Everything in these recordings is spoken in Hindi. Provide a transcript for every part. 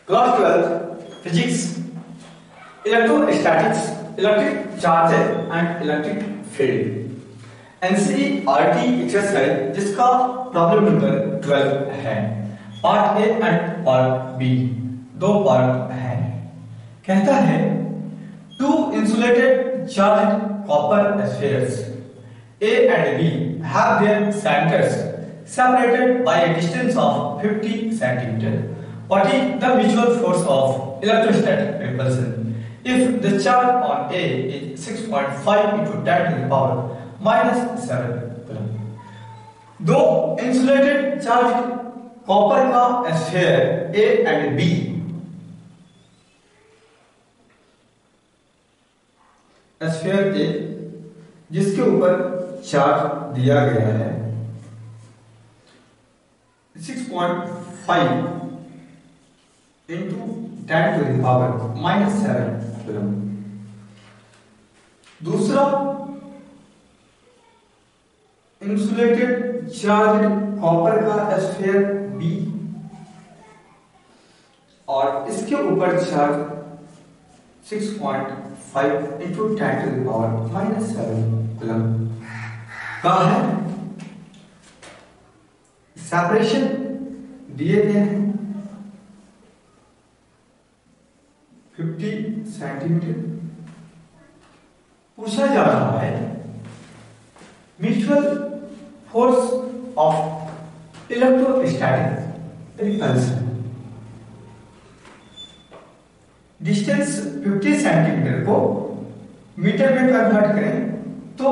Class 12 physics electrostatics electric charges and electric field NCERT exercise जिसका प्रॉब्लम नंबर 12 है। Part A and part B दो पार्ट है। कहता है two insulated charge copper spheres A and B have their centers separated by a distance of 50 cm. What is the mutual force of electrostatic repulsion if the charge on A is 6.5 into 10 to the power minus 7 coulomb? दो इंसुलेटेड चार्ज कॉपर का sphere A and B sphere A जिसके ऊपर चार्ज दिया गया है 6.5 into 10 to the power minus 7 coulomb। दूसरा इंसुलेटेड चार्ज कॉपर का स्फीयर B और इसके ऊपर charge 6.5 into 10 to the power minus 7 coulomb का है। सेपरेशन दिए गए हैं 50 सेंटीमीटर। पूछा जा रहा है mutual force of electrostatic repulsion. Distance 50 centimetre को मीटर में कन्वर्ट करें तो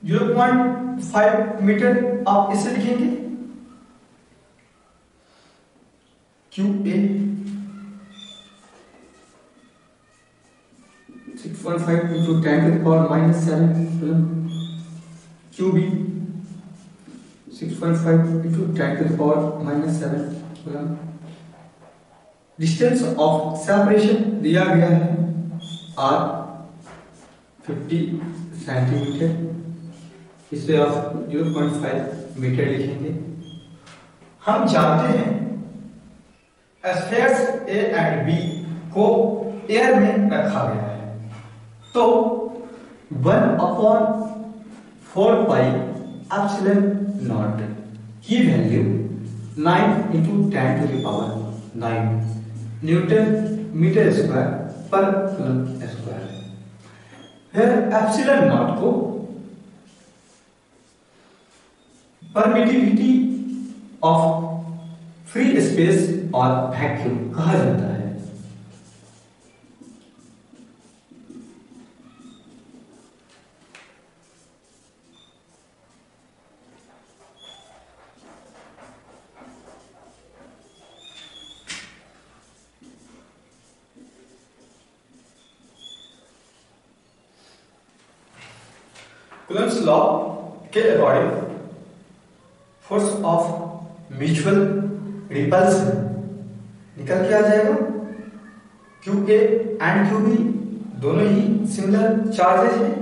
0.5 मीटर आप इसे लिखेंगे QA 6.5 into 10 to the power minus 7 coulomb, QB 6.5 into 10 to the power minus 7 coulomb। Distance of separation दिया गया है R 50 सेंटीमीटर, इसे आप 0.5 मीटर लिखेंगे। हम जानते हैं स्फीयर्स A एंड B को एयर में रखा गया है तो 1/4 पाई एप्सिलॉन नॉट की value 9 into 10 to the power 9 newton metre square पर कूलम्ब स्क्वायर। फिर एप्सिलॉन नॉट को परमिटिविटी ऑफ फ्री स्पेस और वैक्यूम कहा जाता है। कूलम्ब्स लॉ के according force of mutual repulsion निकल के आ जाएगा। QA एंड QB दोनों ही सिमिलर चार्जेस हैं।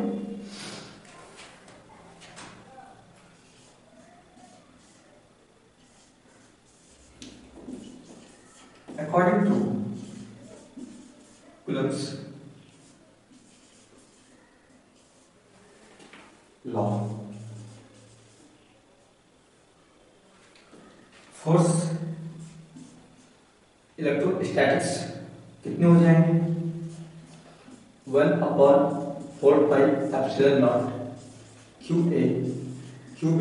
According to Coulomb's law force electrostatics कितने हो जाएंगे 1/4 pi epsilon not QA QB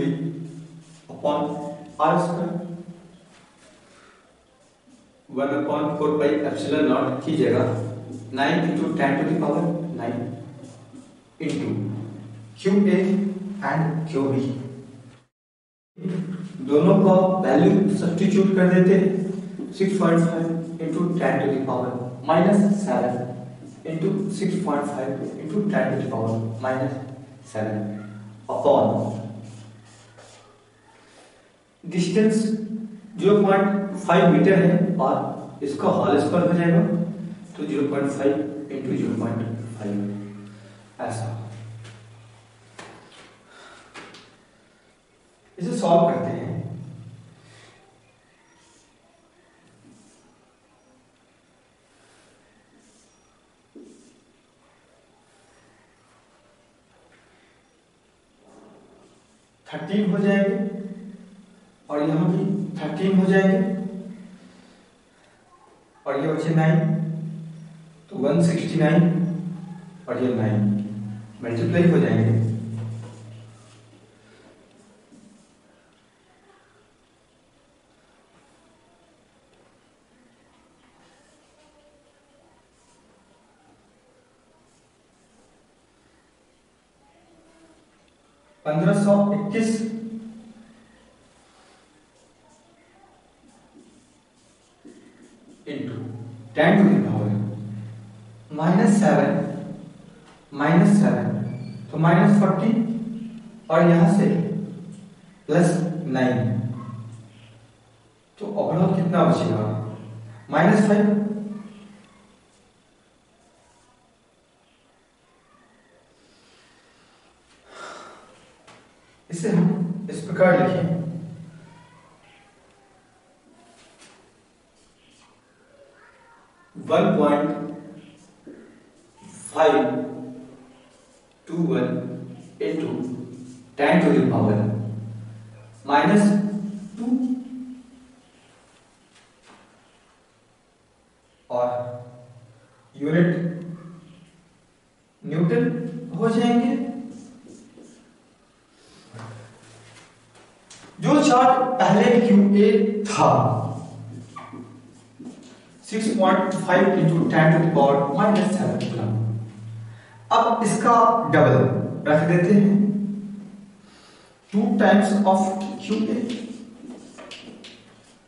upon R square. 1/4 pi epsilon naught की जगह 9 into 10 to the power 9 into QA and QB दोनों का वैल्यू सब्स्टिट्यूट कर देते हैं। 6.5 into 10 to the power minus 7 into 6.5 into 10 to the power minus 7 upon distance 0.5 metre है और इसका होल स्क्वायर हो जाएगा तो 0.5 into 0.5 ऐसा। इसे सॉल्व करते हैं। 13 हो जाएंगे और यहाँ भी 13 हो जाएंगे और ये बचे 9, तो 169 और ये 9 मल्टीप्लाई हो जाएंगे। $1521 इंटू 10 टू द पावर -7 तो -40 और यहां से +9, तो ओवरऑल कितना बचेगा? -5। इसे हम इस प्रकार लिखें, $1.521 into 10 to the power -2 और यूनिट न्यूटन हो जाएंगे। जो चार्ट पहले QA था 6.5 into 10 to the power -7 coulomb, अब इसका डबल रख देते हैं, 2 times of QA,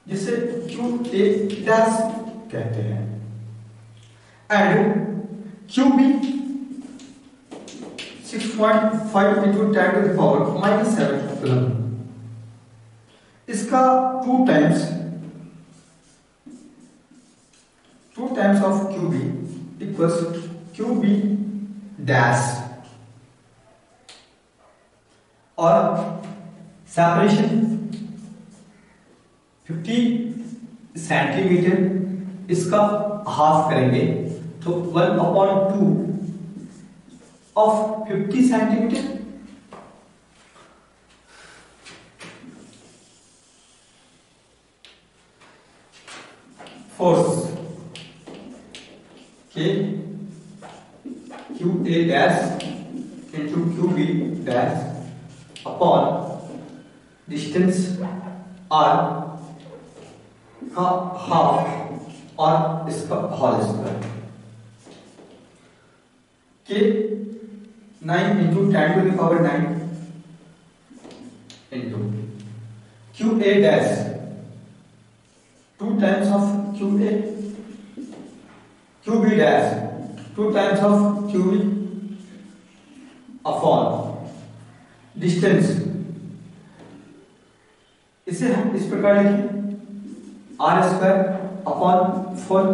जिसे QA डैश कहते हैं, and QB 6.5 into 10 to the power -7 coulomb, इसका 2 times of QB equals QB dash, और सेपरेशन 50 सेंटीमीटर, इसका हाफ करेंगे तो 1/2 ऑफ 50 सेंटीमीटर, फोर्स के QA dash into QB dash upon distance R का हाफ और इसका होल स्क्वायर, के 9 into 10 to the power 9 into QA dash 2 times of QB dash 2 times of QB upon distance, इसे हम इस प्रकार लिखें, R² upon 4,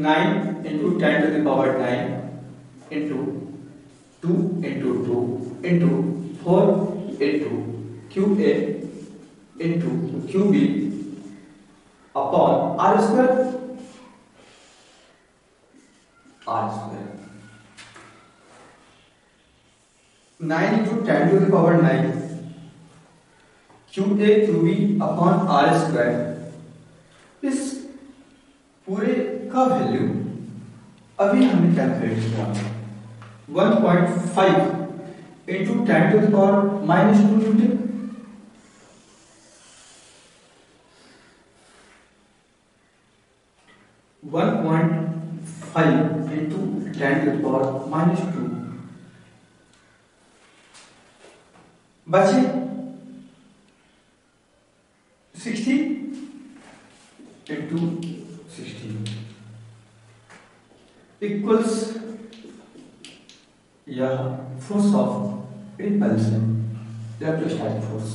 9 into 10 to the power 9 into 2 into 2 into 4 into QA into QB upon R², 9 into 10 to the power 9 QA QB upon R², इस पूरे का वैल्यू अभी हमने कैलकुलेट किया 1.5 into 10 to the power -2 Newton, 1.5 into 10 to the power -2, बचे 60 into 60 equals या force of repulsion, electrostatic force.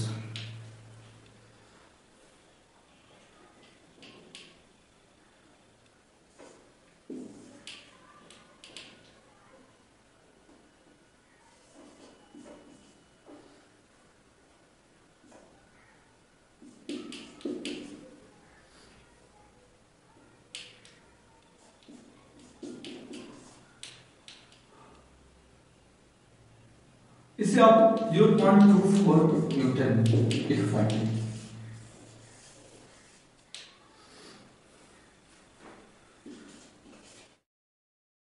इसे आप 0.24 न्यूटन लिख पाएंगे।